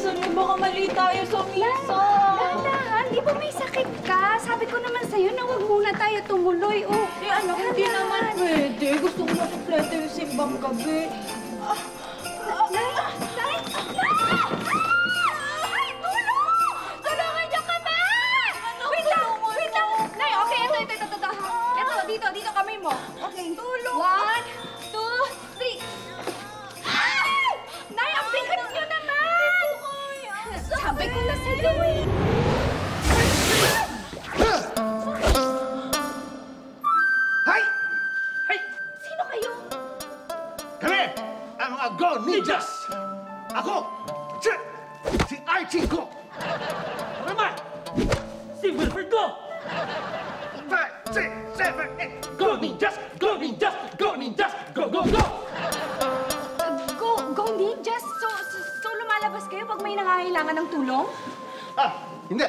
bilisan mo. Baka mali tayo sa misa. Dahan, di ba may sakit ka? Sabi ko naman sa'yo na huwag muna tayo tumuloy. Oh, Anak, hindi naman pwede. Gusto ko masuplete yung simbang gabi. Nay! Tulungan niyo kami! Wait lang! Nay, okay, ito. Ito, dito kamay mo. Okay. Tulong. 1, 2, 3. Ay! Nay, ang bigat niyo naman! Sabi ko na sa'yo eh. Hay! Hay! Sino kayo? Kami! Ang mga Go Ninjas! Ako! Si Archie Go! Ako naman! Si Wilfred Go! 5, 6, 7, 8! Go Ninjas! Go Ninjas! Go Ninjas! Go, go, go! Go Ninjas? So lumalabas kayo pag may nangangailangan ng tulong? Hindi!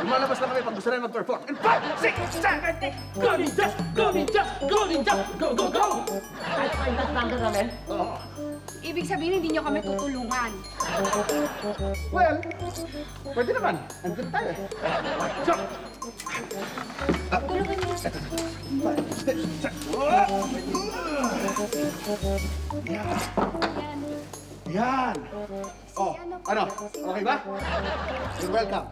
Lumalabas na kami pag gusto namin mag-perform. In 5, 6, 7, 8! Go Ninjas! Go Ninjas! Go Ninjas! Go, go, go! Kahit paintas number namin? Oo. Ibig sabihin, hindi nyo kami tutulungan. Well, pwede naman. Andun tayo. So, Tulungan niyo. 5, 6, 7. Yan. Oh, ano? Okay ba? You're welcome.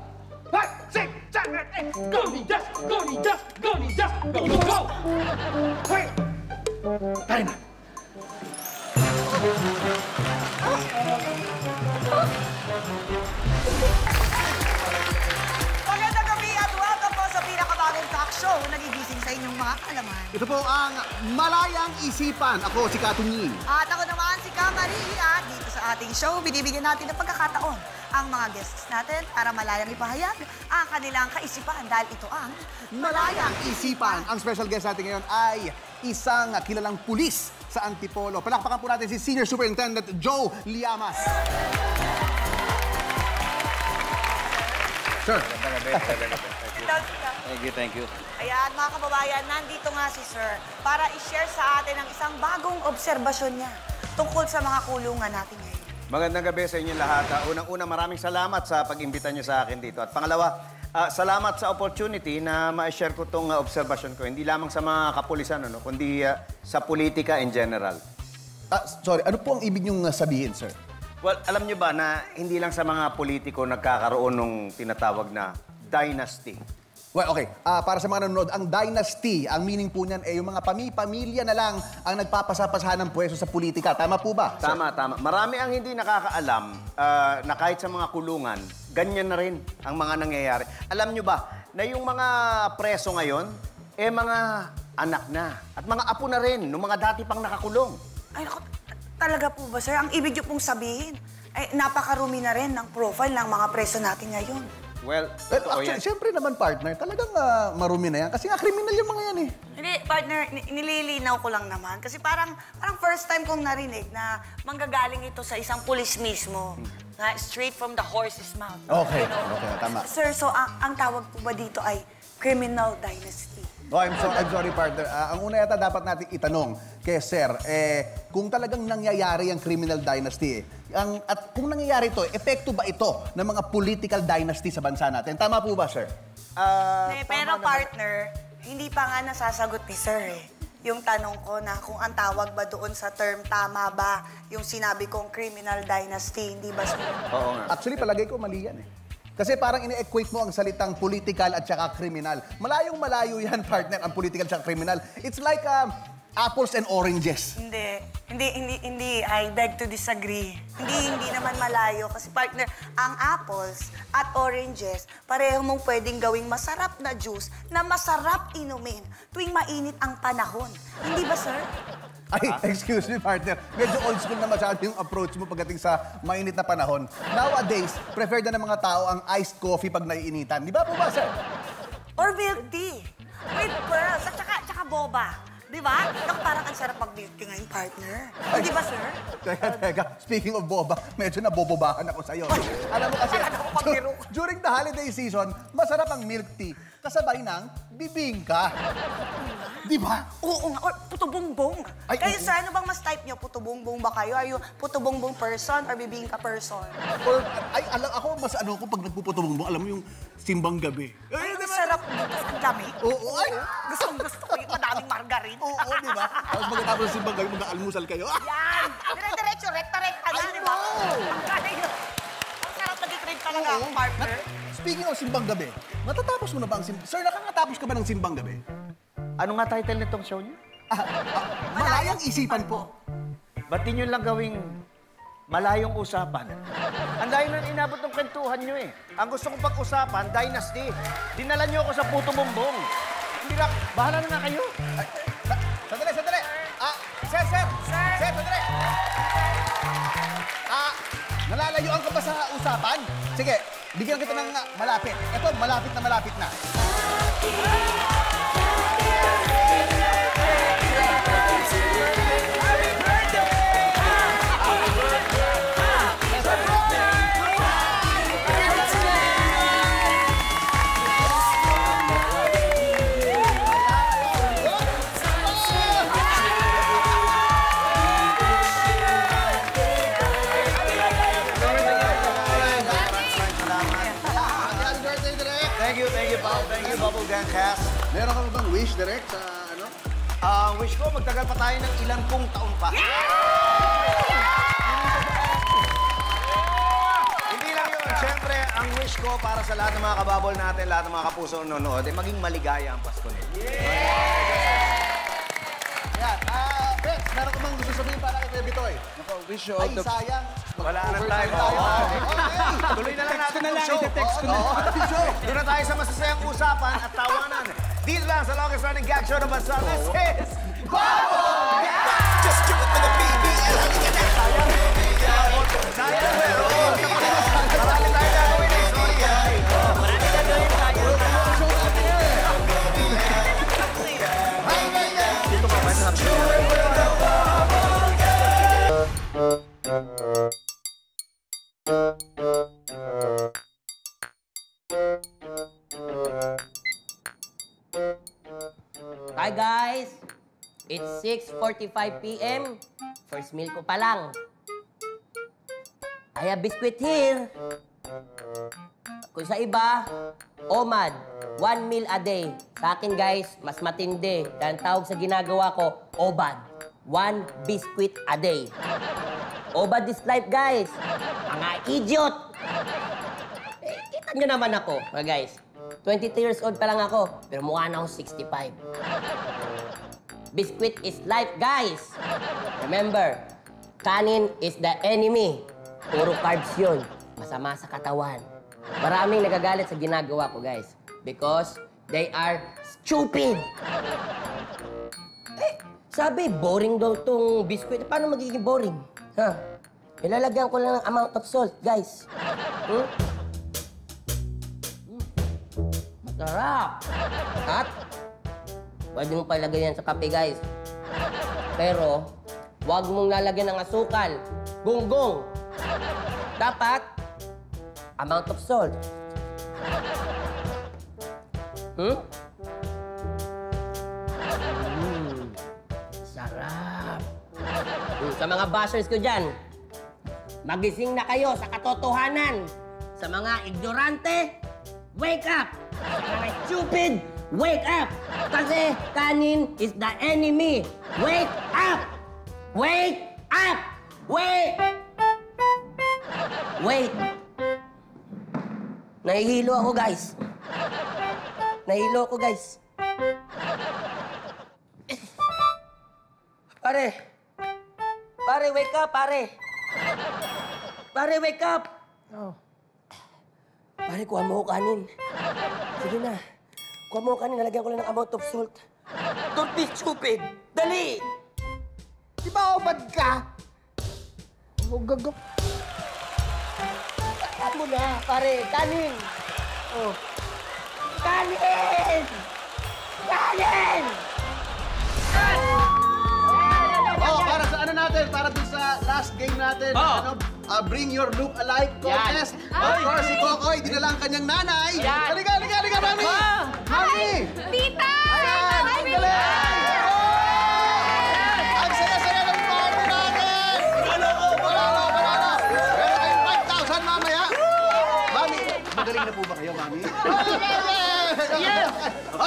5, 6, 7, 8! Go Ninjas! Go Ninjas! Go Ninjas! Go, go, go! Hoy! Tayo na. Magandang gabi at welcome po sa pinakabagong talk show na nagigising sa inyong mga kaalaman. Ito po ang Malayang Isipan. Ako si Katunyi. At ako naman si Kamari at dito sa ating show, binibigyan natin ng pagkakataon ang mga guests natin para malayang ipahayag ang kanilang kaisipan dahil ito ang Malayang Isipan. Ang special guest natin ngayon ay isang kilalang pulis sa Antipolo. Palakpakan po natin si Senior Superintendent Joe Llamas. Sir. Thank you. Ayan, mga kababayan, nandito nga si Sir para i-share sa atin ang isang bagong obserbasyon niya tungkol sa mga kulungan natin ngayon. Magandang gabi sa inyo lahat. Unang-una, maraming salamat sa pag-imbita niyo sa akin dito. At pangalawa, salamat sa opportunity na ma-share ko itong obserbasyon ko. Hindi lamang sa mga kapulisan, kundi sa politika in general. Sorry, ano po ang ibig niyong sabihin, sir? Well, alam niyo ba na hindi lang sa mga politiko nagkakaroon ng tinatawag na dynasty? Well, okay. Para sa mga nanonood, ang dynasty, ang meaning po niyan ay yung mga pamilya na lang ang nagpapasapasahan ng pwesto sa politika. Tama po ba, sir? Tama. Marami ang hindi nakakaalam na kahit sa mga kulungan, ganyan na rin ang mga nangyayari. Alam nyo ba na yung mga preso ngayon, mga anak na at mga apo na rin ng mga dati pang nakakulong. Ay, naku, talaga po ba, Sir? Ang ibig niyo pong sabihin, ay napakarumi na rin ng profile ng mga preso natin ngayon. Well, Actually, siyempre naman, partner, talagang marumi na yan. Kasi nga, kriminal yung mga yan eh. Hindi, partner, nililinaw ko lang naman. Kasi parang first time kong narinig na manggagaling ito sa isang pulis mismo. Na straight from the horse's mouth. Okay, You know? okay, tama. Sir, so ang tawag po ba dito ay criminal dynasty? Oh, I'm sorry, partner. Ang una yata dapat natin itanong kay Sir, kung talagang nangyayari ang criminal dynasty, at kung nangyayari ito, epekto ba ito ng mga political dynasty sa bansa natin? Tama po ba, Sir? Pero partner, hindi pa nga nasasagot ni Sir eh. Yung tanong ko na kung ang tawag ba doon sa term, tama ba yung sinabi kong criminal dynasty, hindi ba, Sir? Oo nga. Actually, palagay ko mali yan eh. Kasi parang ine-equate mo ang salitang political at saka criminal. Malayong-malayo yan, partner, ang political at saka criminal. It's like apples and oranges. Hindi. I beg to disagree. Hindi naman malayo. Kasi partner, ang apples at oranges, pareho mong pwedeng gawing masarap na juice na masarap inumin tuwing mainit ang panahon. Hindi ba, sir? Ay, excuse me, partner. Medyo old school na masyado yung approach mo pagdating sa mainit na panahon. Nowadays, prefer na ng mga tao ang iced coffee pag naiinitan. Di ba po ba, sir? Or milk tea. With pearls. At saka boba. Di ba? Naku, parang ang sarap mag-milk tea ngayon, partner. Di ba, sir? Teka. Speaking of boba, medyo nabobobahan ako sa'yo. Alam mo kasi, during the holiday season, masarap ang milk tea kasabay ng bibingka. Di ba? Oo nga, or puto bongbong. Ay, Kayo, oo. sir, ano bang mas type nyo? Puto bongbong ba kayo? Are you puto bongbong person or bibingka person? Or, ay, alam ako, mas ano ko pag nagpuputubong, alam mo yung simbang gabi. Ay, ang sarap dito. Ang lamig. Oo, ay! Gusto ko yung madaming margarine. Oo, di ba? Tapos pagkatapos ng simbang gabi, mag-aalmusal kayo. Yan! Dire-diretso, rekta-rekta na, Ay, di ba? no! Ang galing. Ang sarap nag-crave talaga ako, partner. Speaking of simbang gabi, matatapos mo na ba ang simbang... Sir, nakakatapos ka ba ng simbang gabi? Ano nga title nitong show niyo? Malayang isipan po. Ba't di nyo lang gawing malayong usapan? Ang layo na inabot ng kwentuhan nyo eh. Ang gusto kong pag-usapan, Dynasty. Dinala nyo ako sa puto bombong. Hindi lang, bahala na nga kayo. Ay, sandali, sandali. Sir! Sir, sandali. Nalalayuan ka ba sa usapan? Sige, bigyan kita ng malapit. Ito, malapit na. Thank you, Paul. Thank you, Bubble Gang Cast. Meron ka bang wish, direct, sa ano? Wish ko, magtagal pa tayo ng ilang pong taon pa. Hindi lang yun. Siyempre, ang wish ko para sa lahat ng mga kababol natin, lahat ng mga kapuso nanonood, ay maging maligaya ang Pasko nito. Yan. Friends, meron ka bang gusto sabihin para kay Kuya Bitoy? Wish you Ay, sayang. Wala na tayo. Okay. Tuloy na lang natin ang show. text ko na. Doon na tayo sa masasayang usapan at tawanan. Dito lang sa longest running gag show ng bansa. This is Bubble Gang! Just do it for the BBL. Sayang, pero marami tayo gagawin eh. Sorry, ay. Marami gagawin tayo. Dito ka ba sa Hi guys! It's 6:45 p.m. First meal ko pa lang. I have biscuit here. Kung sa iba, OMAD, 1 meal a day. Sa akin guys, mas matindi. Dahil tawag sa ginagawa ko, OBAD, 1 biscuit a day. OBAD is life guys. Mga idiot! Kita nyo naman ako, mga guys. 23 years old pa lang ako, pero mukha na akong 65. Biscuit is life, guys! Remember, kanin is the enemy. Puro carbs yun. Masama sa katawan. Maraming nagagalit sa ginagawa ko, guys. Because they are stupid. Sabi, boring daw tong biscuit. Paano magiging boring? Ha? Ilalagyan ko lang ng amount of salt, guys. Masarap! At, pwede mo palagay yan sa kape, guys. Pero, huwag mong lalagyan ng asukal. Gunggong. Dapat, amount of salt. Sarap. Sa mga bashers ko dyan, magising na kayo sa katotohanan. Sa mga ignorante, wake up! Sa mga stupid, wake up! Kasi kanin is the enemy. Wake up! Wake up! Wait! Wait! Nahihilo ako, guys. Nahihilo ako, guys. Pare! Pare, wake up, pare! Pare, wake up! Oh. Pare, kuha mo ko kanin. Sige na. Kuha mo ko kanin, nalagyan ko lang ng amount of salt. Don't be stupid! Dali! Di ba obad ka? Oh, gago. Saan mo na, pare? Kanin! Oh. Kanin! Kanin! Para sa ano natin, para dun sa last game natin, Bring Your Look Alike contest. Of course, si Kokoy, dinala ang kanyang nanay. Halika, Mami! Mami! Tita! Ayan, ang galing!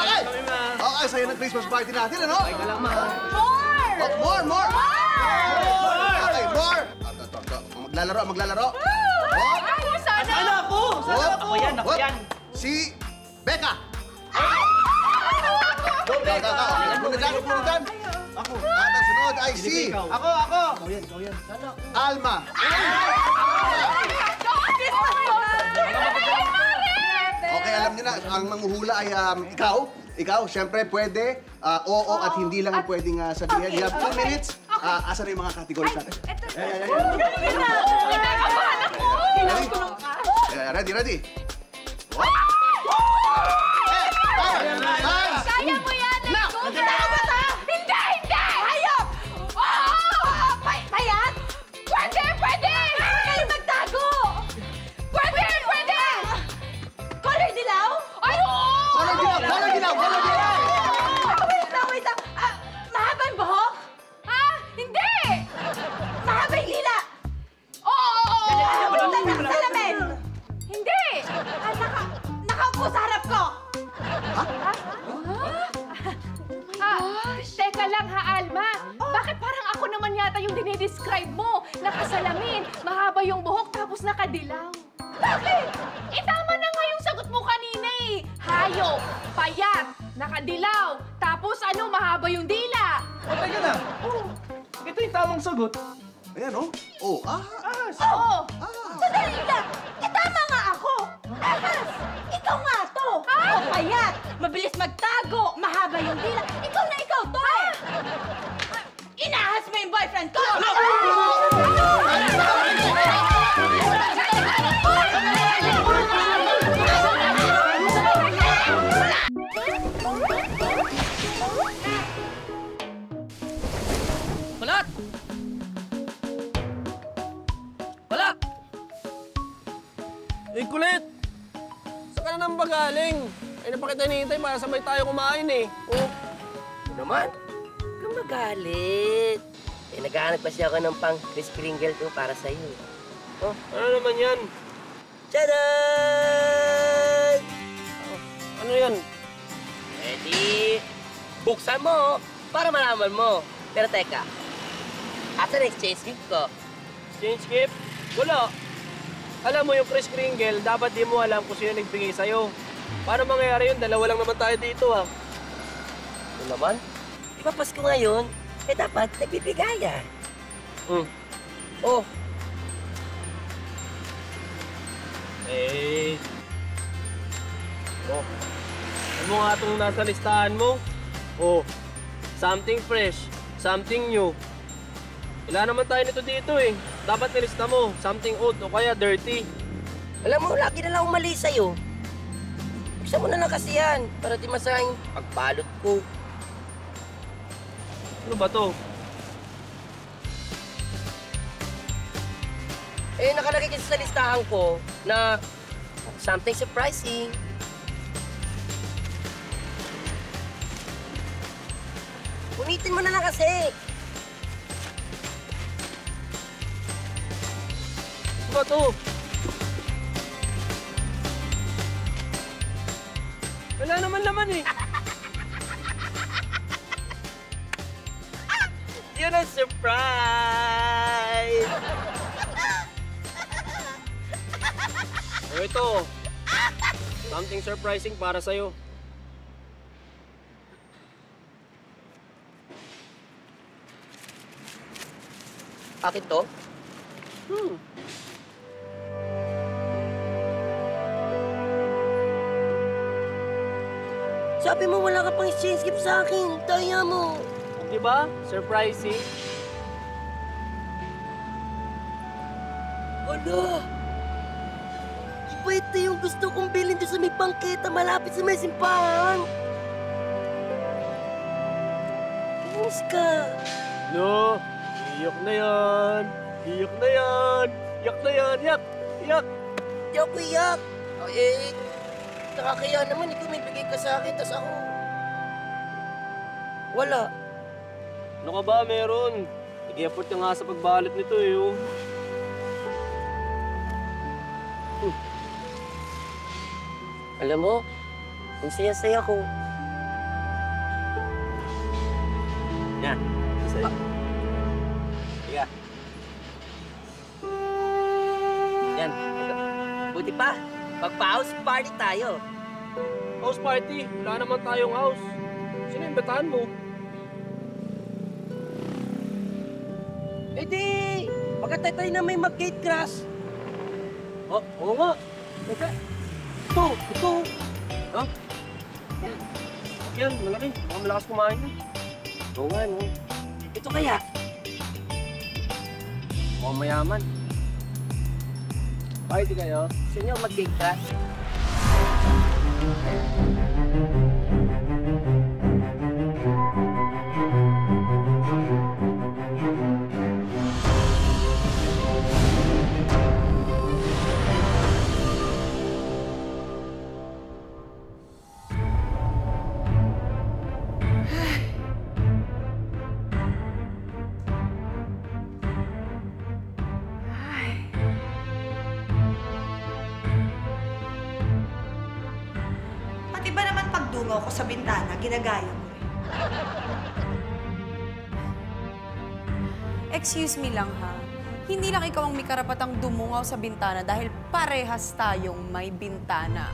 Okay. Okay, sa'yo ng Christmas party natin, ano? Ay, ka lang, ma. More! Oh, more! More! Okay, more! Maglalaro. Ay, sana! Sana ako! Sana ako! Ako yan, ako Whoop. yan. Si Becca. Go, Becca! Punutan. Ako. Ang sunod ay si Ako! Alma. Okay, alam niyo na, ang manghuhula ay ikaw. Ikaw, syempre, pwede, oo at hindi lang ang pwedeng sabihin. You have 2 minutes. Asan na yung mga categories natin? Ready? Kaya mo yan! Hindi! Hayop! Payat? Pwede! Kayo magtago! Pwede! Color dilaw? Ay, oo! Color dilaw! Wait lang! Mahabang buhok? Hindi! Mahabang lila? Oo! Salamin? Hindi! Nakaupo sa harap ko! Teka lang ha, Alma. Bakit parang ako naman yata yung dinidescribe mo? Nakasalamin, mahaba yung buhok, tapos nakadilaw. Bakit? Tama na nga yung sagot mo kanina eh. Hayop, payat, nakadilaw, tapos mahaba yung dila. O, teka lang. Ito yung tamang sagot. Ayan, oh. Oh, Oo. Sandali lang. Tama nga ako. Ahas, ikaw nga to. O payat, mabilis magtago, mahaba yung dila. Ikaw to eh. Inahas mo yung boyfriend ko. Kulot! Kulot! Kulit! Saan ka na nang bagaling? Ay, napakita hinihintay para sabay tayo kumain eh. Oh. Ano naman? Huwag kang magalit. Naghahanap kasi ako ng pang Kris Kringle ko para sa'yo. Oh, ano naman yan? Tadaan! Ano yan? Ready? Buksan mo para malaman mo. Pero teka, asa na exchange gift ko? Exchange gift? Wala. Alam mo yung Kris Kringle, dapat di mo alam kung sino nagbigay sa'yo. Paano mangyayari yun? Dalawa lang naman tayo dito ha. Ano naman? Di ba Pasko ngayon? Dapat nagbibigayan. Oh. Oh. Ano nga itong nasa listahan mo? Oh. Something fresh. Something new. Wala naman tayo nito dito eh. Dapat nilista mo. Something old o kaya dirty. Alam mo, lagi na lang mali sa'yo. Buksan mo na lang kasi yan para di masayang pagbalot ko. Ano ba to? Nakalagay kasi sa listahan ko na something surprising. Unitin mo na lang kasi. Ano ba to? Wala naman laman eh. Yun ang surprise! Ito. Something surprising para sa'yo. Akin to? Sabi mo wala ka pang exchange gift sa akin. Taya mo. Di ba? Surprising. Ano? Iba ito yung gusto kong bilhin doon sa may bangketa malapit sa may simbahan. Inis ka. No. Iyok na yan. Iyok na yan. Iyak na yan. Iyak. Iyak. Di ako iyak. Nakakaya naman ikaw may bigay ka sa akin, tas ako. Wala. Ano ka ba? Meron. Nag-effort ka nga sa pagbalot nito eh. Oh. Alam mo, ang saya-saya ko. Halika. Yan. Ito. Buti pa, magpa-house party tayo. House party? Wala naman tayong house. Sino yung batahan mo? Eh di, magkatay na may mag-gate crash. Oh, oo nga. Teka. Ito. Ha? Yan, malaki. Baka malakas kumain yun. Oo nga, no. Ito kaya. Mukhang mayaman. Party kayo. Gusto nyo mag-gate crash? Pati ba naman pagdungaw ko sa bintana, ginagaya mo rin? Excuse me lang ha. Hindi lang ikaw ang may karapatang dumungaw sa bintana dahil parehas tayong may bintana.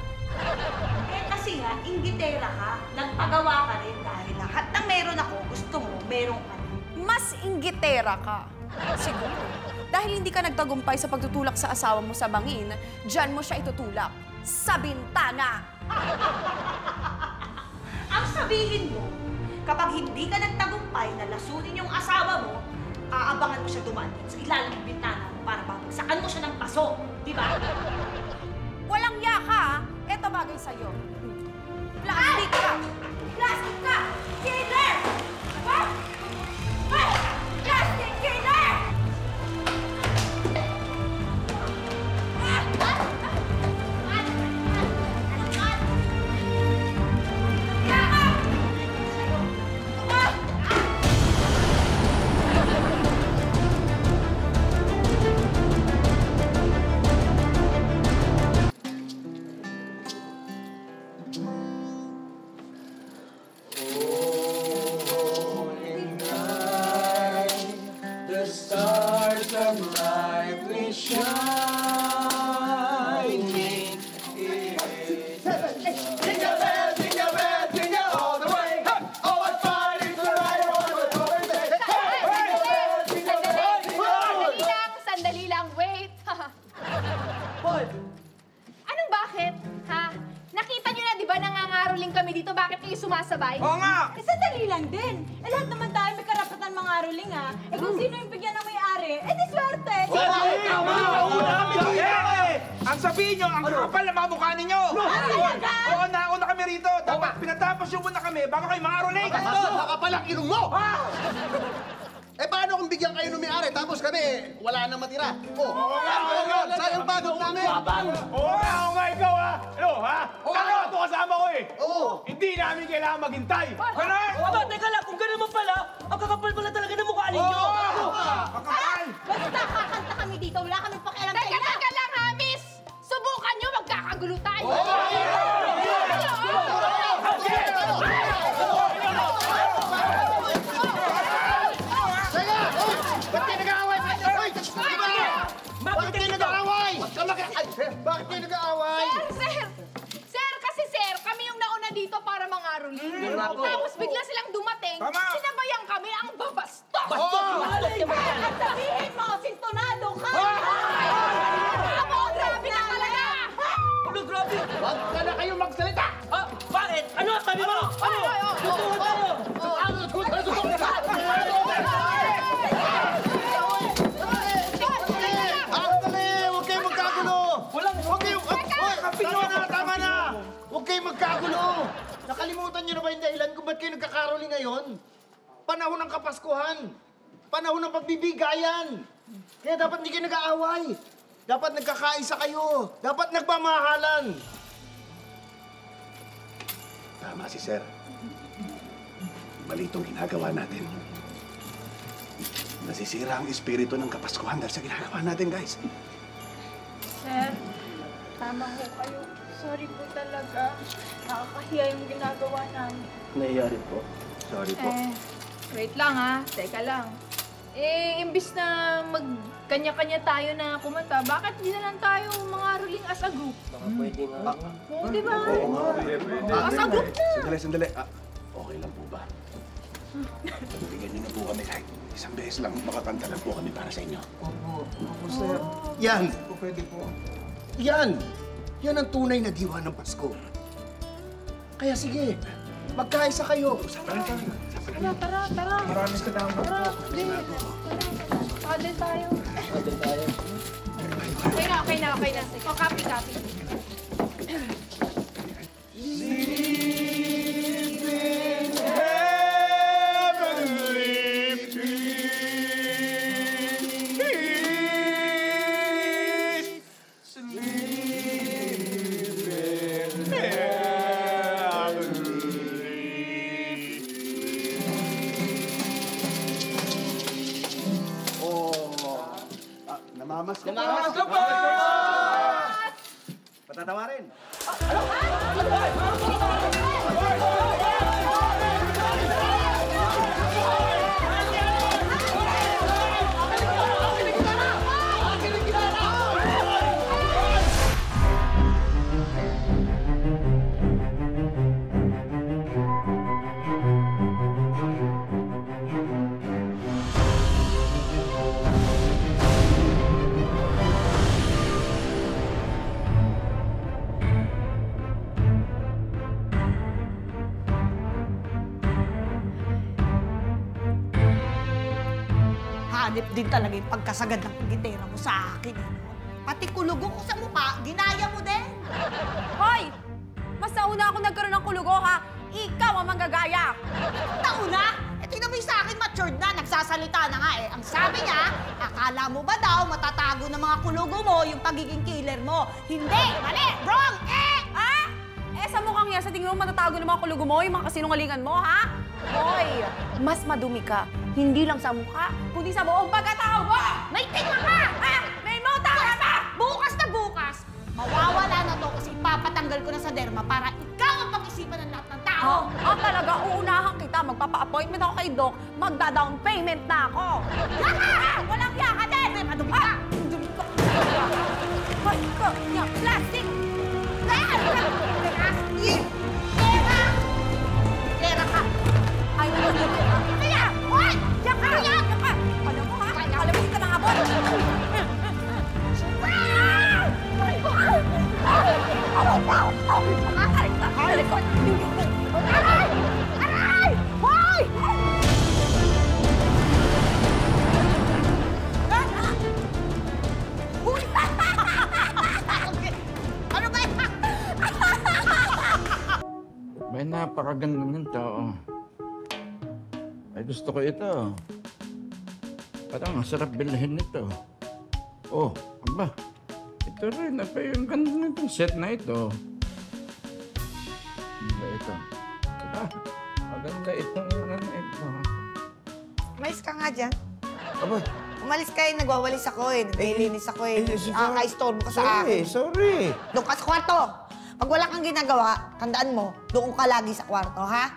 Eh kasi nga, inggitera ka. Nagpagawa ka rin dahil lahat ng meron ako, gusto mo, meron ka rin. Mas inggitera ka. Siguro. Dahil hindi ka nagtagumpay sa pagtutulak sa asawa mo sa bangin, dyan mo siya itutulak. Sa bintana! Ang sabihin mo, kapag hindi ka nagtagumpay na lasunin yung asawa mo, aabangan mo siya dumaan sa ilalim ng bintana mo para babagsakan mo siya ng paso. Di ba? Walang yaka, ha? Eto bagay sa'yo. Plastic ka! Plastic ka! Killer! Ha? Ay! Plastic killer! Sandali lang, wait. Anong bakit? Ha? Nakita niyo na, di ba, nangangaroling kami dito? Bakit kayo sumasabay? Oo nga! Eh, sandali lang din. Eh, lahat naman tayo may karapatan mangaroling, ha? Eh, kung sino yung bigyan ng may-ari, eh, di swerte. Tama! Una kami dito! Ang sabihin nyo, ang kapal na mga mukha ninyo! Oo, nauna kami rito. Dapat pinatapos yung muna kami bago kayo mangaroling! Nakapalang ilong mo! Eh, paano kung bigyan kayo ng may-ari tapos kami, wala nang matira? Sayang pagod namin! Oo nga, ikaw ha! Ano, ha? Ano, ito kasama ko eh! Hindi namin kailangan maghintay! Ganun! Teka lang, kung gano'n mo pala, ang kakapal pala talaga ng mukha ninyo. Kakapal! Basta kakanta kami dito, wala kami pakialam sa inyo. Teka lang, ha, miss! Subukan nyo, magkakagulo tayo. Ba't kayo nag-aaway? Bakit kayo nag-aaway? Bakit kayo nag-aaway? Sir, kasi sir, kami yung nauna dito para mangaroling. Tapos bigla silang dumating, sinabayan kami ang babastos. At sabihin mo, sintonado ka! Amo, grabe ka talaga! Ano, grabe? Huwag ka na kayong magsalita! Bakit? Ano? Sabi mo? Ano? Tutuwa tayo! Huwag kayong magkagulo! Huwag kayong... Tama na! Huwag kayong magkagulo! Nakalimutan niyo na ba yung dahilan kung ba't kayo nagkakaroling ngayon? Panahon ng Kapaskuhan! Panahon ng pagbibigayan! Kaya dapat hindi kayo nag-aaway! Dapat nagkakaisa kayo! Dapat nagmamahalan! Tama si Sir. Mali itong ginagawa natin. Nasisira ang espiritu ng Kapaskuhan dahil sa ginagawa natin, guys. Sir, tama ho kayo. Sorry po talaga. Nakakahiya yung ginagawa namin. Nangyayari po. Sorry po. Wait lang ha. Teka lang. Imbis na mag-kanya-kanya tayo na kumanta, bakit hindi na lang tayo mangaroling as a group? Baka pwede nga. Oo, di ba? As a group na. Sandali. Okay lang po ba? Bigyan niyo na po kami kahit isang beses lang. Makakanta lang po kami para sa inyo. Opo, sir. Yan. Pwede po. Yan. Yan ang tunay na diwa ng Pasko. Kaya sige, magkaisa kayo. Tara. Maraming salamat po. Paddle tayo. Okay na. Sige, copy. Namamas ko. Patatawarin. Hanip din talaga yung pagkasagad ng gitera mo sa akin. Pati kulugo ko sa mukha, ginaya mo din. Hoy! Mas nauna ako nagkaroon ng kulugo, ha? Ikaw ang manggagaya! Nauna? Tingnan mo yung sa akin, matured na, nagsasalita na nga eh. Ang sabi niya, akala mo ba daw matatago ng mga kulugo mo yung pagiging killer mo? Hindi! Mali! Wrong! Ha? Sa mukhang yan, sa tingin mo matatago ng mga kulugo mo, yung mga kasinungalingan mo, ha? Hoy! Mas madumi ka, hindi lang sa mukha, kundi sa buong pagkatao mo! May tingnan ka! May mota ka ba? Bukas na bukas, mawawala na to kasi papatanggal ko na sa derma para ikaw ang pag-isipan ng lahat ng tao. Talaga, uunahan kita. Magpapa-appointment ako kay Doc. Magda-down payment na ako. Yaka! Walang yaka din! May madumi ka! Hoy, plastic! Lera ka! Ay, Kaya! Hoy! Yaka! Yaka! Alam mo, ha? Alam mo, hindi ka nakabot. Aray! Hoy! Ano ba yan? May napakaganda nito. Ay, gusto ko ito. Parang ang sarap bilhin nito. Oh, aba. Ito rin. Aba, yung ganda nitong set na ito. Ano ito? Aba, maganda itong ano na ito. Umalis ka nga dyan. Aba, Umalis ka eh, nagwawalis ako eh. Naglilinis ako eh. siguro- Nakaka-istorbo ka sa akin. sorry. Doon ka sa kwarto. Pag wala kang ginagawa, tandaan mo, doon ka lagi sa kwarto, ha?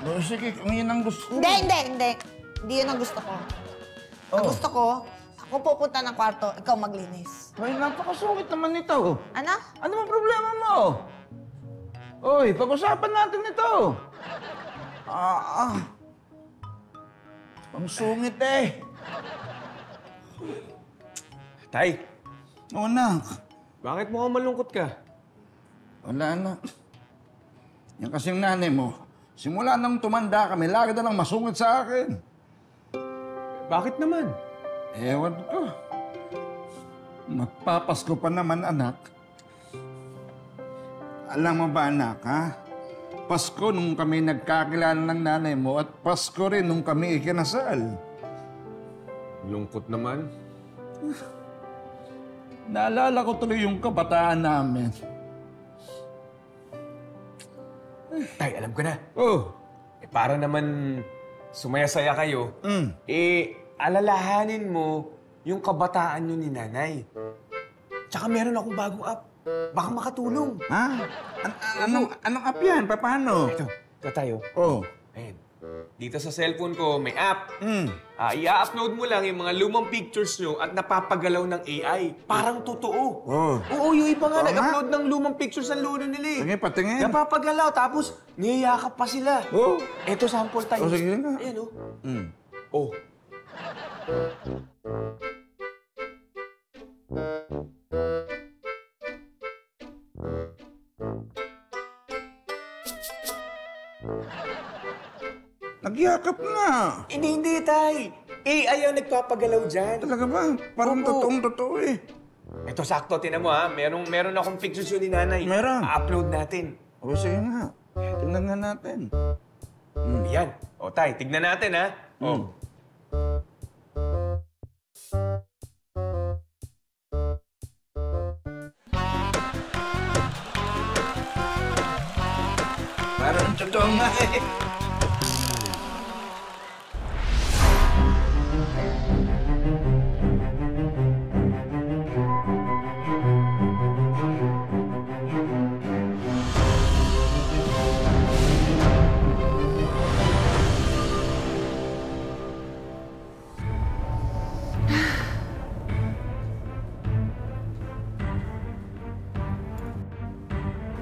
Oh, sige, kung yun ang gusto. Hindi. Hindi yun ang gusto ko. Ang gusto ko, ako pupunta ng kwarto, ikaw maglinis. Ay, napakasungit naman nito. Ano? Ano bang problema mo? Oy, pag-usapan natin ito. Ang sungit eh. Tay, Oo, anak. bakit mukhang malungkot ka? Wala, anak. Yan kasing nanay mo, simula nang tumanda kami, lagi na lang masungit sa akin. Bakit naman? Ewan ko. Magpapasko pa naman, anak. Alam mo ba, anak, ha? Pasko nung kami nagkakilala ng nanay mo at Pasko rin nung kami ikinasal. Lungkot naman. Naalala ko tuloy yung kabataan namin. Tay, alam ko na. Oh, Para naman sumaya-saya kayo, alalahanin mo yung kabataan nyo ni nanay. Tsaka meron akong bagong app. Baka makatulong. ha? Anong app yan? Paano? Ito tayo. Oh. Ayan. Dito sa cellphone ko, may app. I-upload mo lang yung mga lumang pictures nyo at napapagalaw ng AI. Parang totoo. Oo, yung iba nga nag-upload ng lumang pictures ng lolo nila eh. Sige, patingin. Napapagalaw, tapos niyayakap pa sila. Eto, sample tayo. Sige nga. Ayan, oh. Nagyakap na. Hindi, tay. AI ang nagpapagalaw dyan. Talaga ba? Parang totoong-totoo eh. Ito, sakto. Tinan mo, ha. Meron akong pictures yun ni nanay. Meron. I-upload natin. O, sige nga. Tingnan nga natin. Yan. O, tay, tignan natin, ha. Parang totoo nga eh.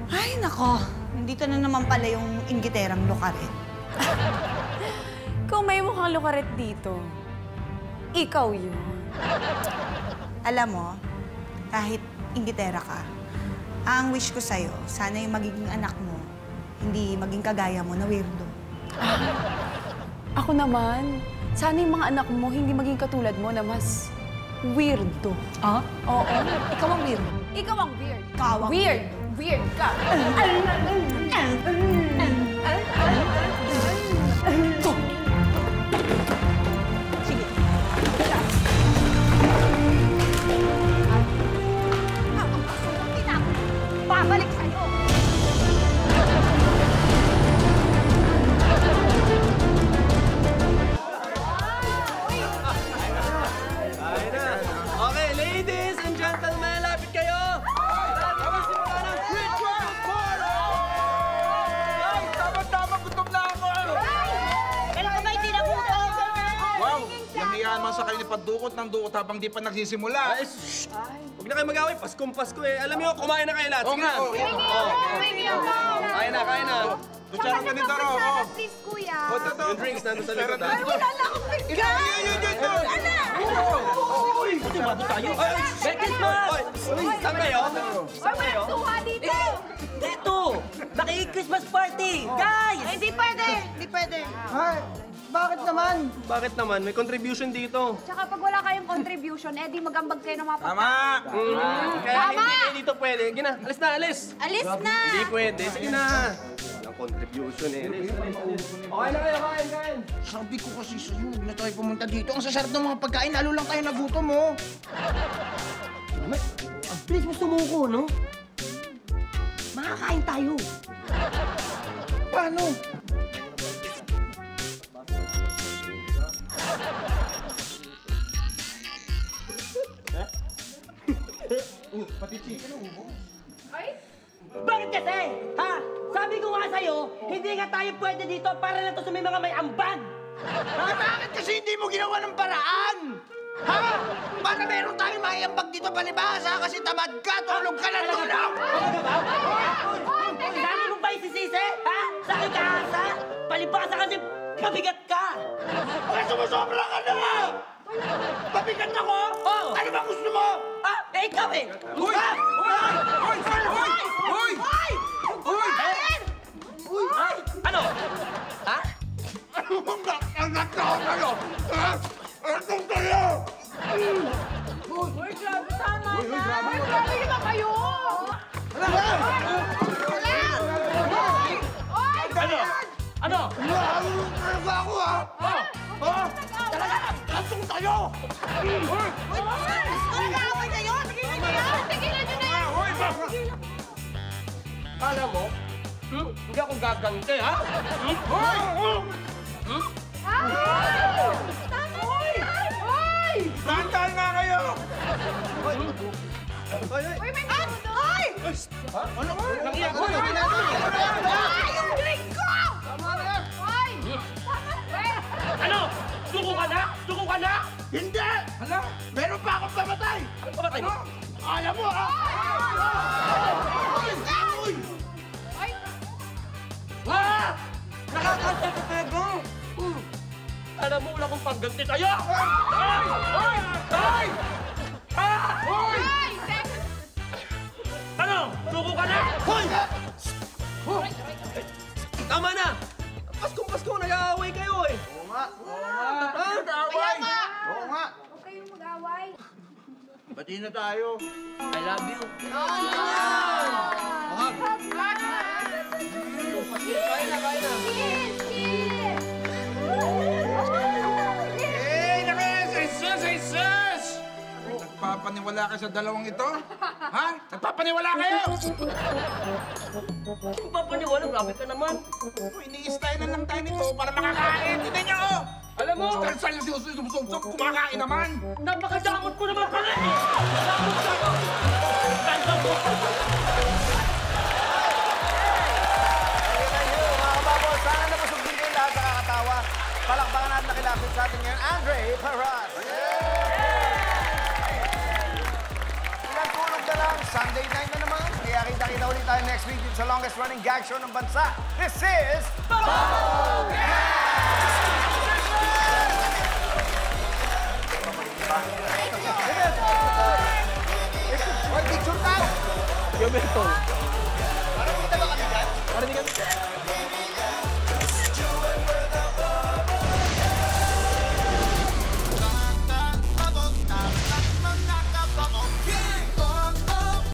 Ay, nako. Nandito na naman pala yung inggiterang lukaret. Kung may mukhang lukaret dito, ikaw yun. Alam mo, kahit inggitera ka, ang wish ko sa'yo, sana yung magiging anak mo, hindi maging kagaya mo na weirdo. Ako naman, sana yung mga anak mo hindi maging katulad mo na mas weirdo. Ah? Oo. Ikaw ang weirdo. Ikaw ang weird. Ikaw ang weird. Weird ka. Sige. Babalik sa'yo. Okay, ladies and gentlemen, lapit kayo! Simula ng ritual photo! Ay, tama-tama, gutom na ako. Kailan ka ba hindi nagutom? Wow, yahiyan man sa kayo ni Padukot ng dukot habang di pa nagsisimula. Huwag na kayo mag-away, Paskong Pasko eh. Alam niyo, kumain na kayo lahat. Sige na. Kain na. Kutsara ka dito, Ro. Please, kuya. Yung drinks nandun sa likod. Ay, wala na akong bigay. Merry Christmas! Saan kayo? Ay, walang tuwa dito! Dito! Naki-Christmas party! Guys! Hindi pwede. Hindi pwede. Bakit naman? Bakit naman? May contribution dito. Tsaka pag wala kayong contribution, eh di magambag kayo ng mga Tama! Kaya hindi dito pwede. Gina, alis na, alis! Alis na! Hindi pwede. Sige na. Walang contribution eh. Alis. Okay na kayo, kain. Sabi ko kasi sa'yo, huwag na tayo pumunta dito. Ang sasarap ng mga pagkain, lalo lang tayo nagutom, oh. Ang bilis mo sumuko, no? Makakain tayo. Paano? Bakit kasi? Ha? Sabi ko nga sa'yo, hindi nga tayo pwede dito para lang to sa may mga may ambag. Bakit kasi hindi mo ginawa ng paraan? Ha? Para meron tayong maiambag dito palibasa kasi tamad ka, tulog ka ng tulog! Sabi mo ba isisisi? Ha? Sa akin ka asa? Palibasa kasi mabigat ka. Ay, sumusobra ka na! Pabigat ako? Oo. Ano ba gusto mo? Ah, eh, ikaw eh! Hoy! Ha? Hoy! Hoy! Hoy! Ay, ano? Ha? Ano bang nakangat na ako kayo? Ha? Anong kayo? Uy, grabe, tama na! Uy, grabe naman kayo! Ano? Talaga ako, ha? Ha? Talaga? Anong kayo? Nag-aaway kayo! Tigilan niyo yan! Tigilan niyo na yan! Kala mo? Hindi ako gaganti, ha? Tama! Hoy! Dahan-dahan nga kayo! Uy, may ano? Hoy! Ano? Nangiyak ko! Ay, yung drink ko! Hoy! Ha? Meron pa akong pamatay! Ano pamatay mo? Alam mo, ha? Uy! Ay! Ah! Nakakasakit mo! Alam mo, wala kong pangganti sa'yo! Ay! Ay! Ay! Ah! Hoy! Ay! Sex! Ano? Suko ka na? Hoy! Tama na! Paskong-pasko, nag-aaway kayo eh! Oo nga. Kaya nga! Oo nga. Huwag kayong mag-away. Bati na tayo. I love you! Kaya na, kaya na! Eh, naka-sus! Nagpapaniwala ka sa dalawang ito? Ha? Nagpapaniwala kayo? Kung papaniwala, grabe ka naman! Ini-style na lang tayo nito para makakain. Tignan niyo, oh! Alam mo, Saan yung sinusubsob? Kumakain naman! napakadamot ko naman pala eh! Damot sa'yo! Mga kababos, sana napasok din kayo lahat sa kakatawa. Palakpakan natin nakilapit sa atin ngayon, Andre Paras. Ilang tulog na lang, Sunday night na naman. Kaya kita-kita ulit tayo next week sa longest running gag show ng bansa. This is... Hoy, picture tayo! Yo, Berto. Parang kita ba kami dyan? Parinig ka.